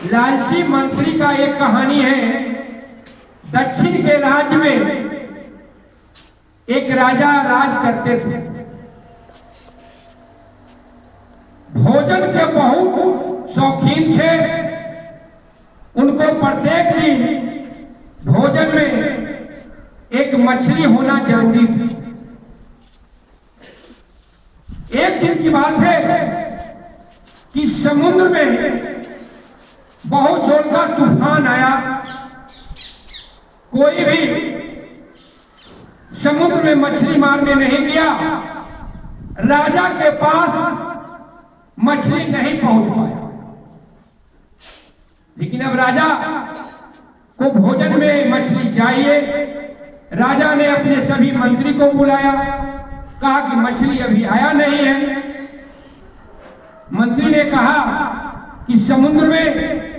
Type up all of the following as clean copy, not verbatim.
लालची मंत्री का एक कहानी है। दक्षिण के राज्य में एक राजा राज करते थे। भोजन के बहुत शौकीन थे। उनको प्रत्येक दिन भोजन में एक मछली होना जरूरी थी। एक दिन की बात है कि समुद्र में बहुत जोर का तूफान आया। कोई भी समुद्र में मछली मारने नहीं गया। राजा के पास मछली नहीं पहुंच पाया। लेकिन अब राजा को भोजन में मछली चाहिए। राजा ने अपने सभी मंत्री को बुलाया, कहा कि मछली अभी आया नहीं है। मंत्री ने कहा कि समुद्र में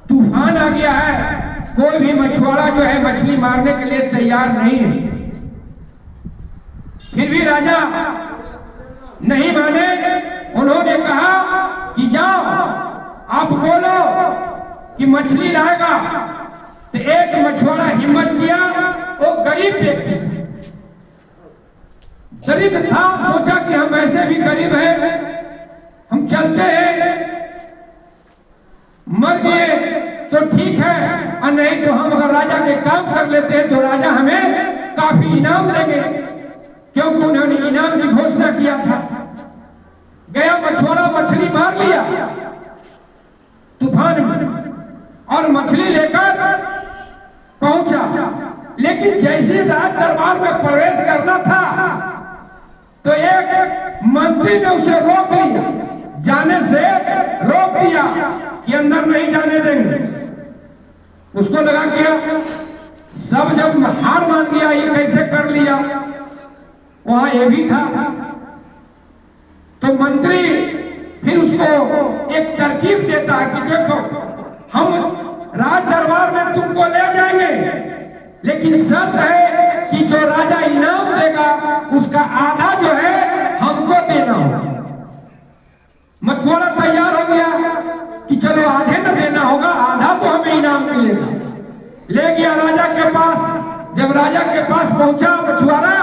तूफान आ गया है, कोई भी मछुआरा जो है मछली मारने के लिए तैयार नहीं है। फिर भी राजा नहीं माने। उन्होंने कहा कि जाओ आप बोलो कि मछली लाएगा। तो एक मछुआरा हिम्मत किया। वो गरीब व्यक्ति गरीब था। सोचा कि हम ऐसे भी गरीब हैं, हम चलते हैं, मर गए तो ठीक है, और नहीं तो हम अगर राजा के काम कर लेते हैं तो राजा हमें काफी इनाम देंगे, क्योंकि उन्होंने इनाम की घोषणा किया था। गया मछुआरा, मछली मार लिया तूफान में और मछली लेकर पहुंचा। लेकिन जैसे राज दरबार में प्रवेश करना था तो एक मंत्री ने उसे रोक लिया, जाने से रोक दिया कि अंदर नहीं जाने देंगे। उसको लगा किया सब जब हार मान गया, ये कैसे कर लिया। वहां ये भी था। तो मंत्री फिर उसको एक तरकीब देता है कि देखो हम राज दरबार में तुमको ले जाएंगे, लेकिन शर्त है कि जो राजा इनाम देगा उसका आधा जो है हमको देना होगा। मछुआरा तैयार हो गया कि चलो आधे न देना होगा, आधा तो हमें इनाम मिलेगा। ले गया राजा के पास। जब राजा के पास पहुंचा मछुआरा,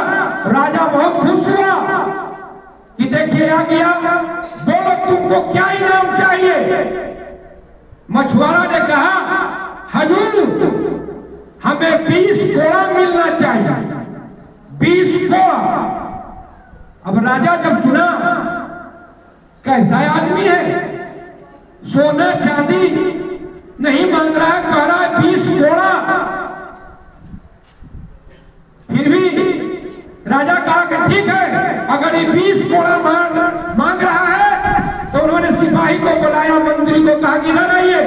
राजा बहुत खुश हुआ कि देखिए आ गया, बोलो तुमको क्या इनाम चाहिए। मछुआरा ने कहा हजूर हमें 20 कोड़ा मिलना चाहिए, 20 कोड़ा। अब राजा जब सुना कैसा आदमी है, सोना चांदी नहीं मांग रहा है, कह रहा है 20 कोड़ा। फिर भी राजा कहा कि ठीक है, अगर ये 20 कोड़ा मांग रहा है तो उन्होंने सिपाही को बुलाया, मंत्री को कहा कि इधर आइए,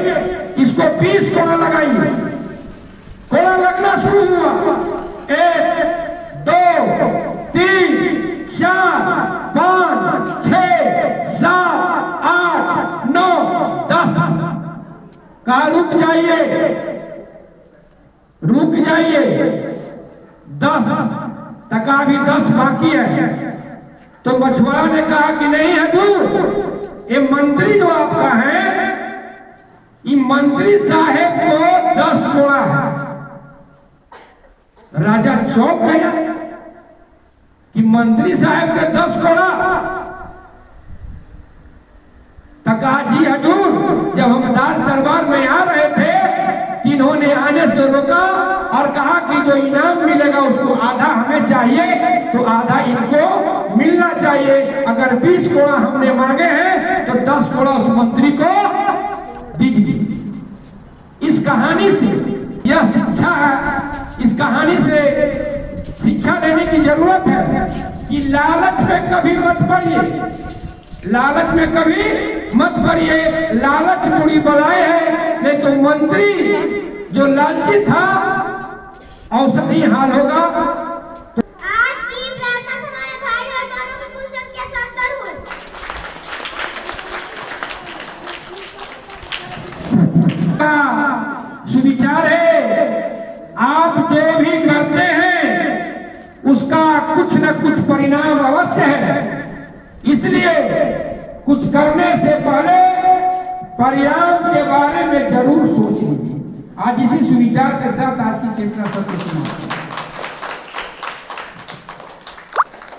इसको 20 कोड़ा लगाइए। कोड़ा लगना शुरू हुआ। 1 2 3 4 5 6 7 8 9 10। कहा रुक जाइए, रुक जाइए, 10 तक अभी 10 बाकी है। तो मछुआरा ने कहा कि नहीं हजूर, ये मंत्री जो आपका है, ये मंत्री साहेब को 10 कोड़ा है। राजा चौंक गया कि मंत्री साहब के 10 कोड़ा। कहा जी हजूर, जब हम दार दरबार में आ रहे थे इन्होंने आने से रोका और कहा कि जो इनाम मिलेगा उसको आधा हमें चाहिए, तो आधा इनको मिलना चाहिए। अगर 20 कोड़ा हमने मांगे हैं तो 10 कोड़ा उस मंत्री को दीजिए। इस कहानी से यह शिक्षा है, इस कहानी से शिक्षा लेने की जरूरत है कि लालच में कभी मत पड़िए, लालच में कभी मत पड़िए। लालच बुरी बलाई है। नहीं तो मंत्री जो लालची था औसती हाल होगा। आज की प्रार्थना सभा में भाई और बहनों की कुल संख्या 70 हुई। सुविचार है, आप जो भी करते हैं उसका कुछ न कुछ परिणाम अवश्य है। इसलिए कुछ करने से पहले परिणाम के बारे में जरूर सोच लीजिए। आज इसी सुविचार के साथ आज की चेतना सत्र समाप्त।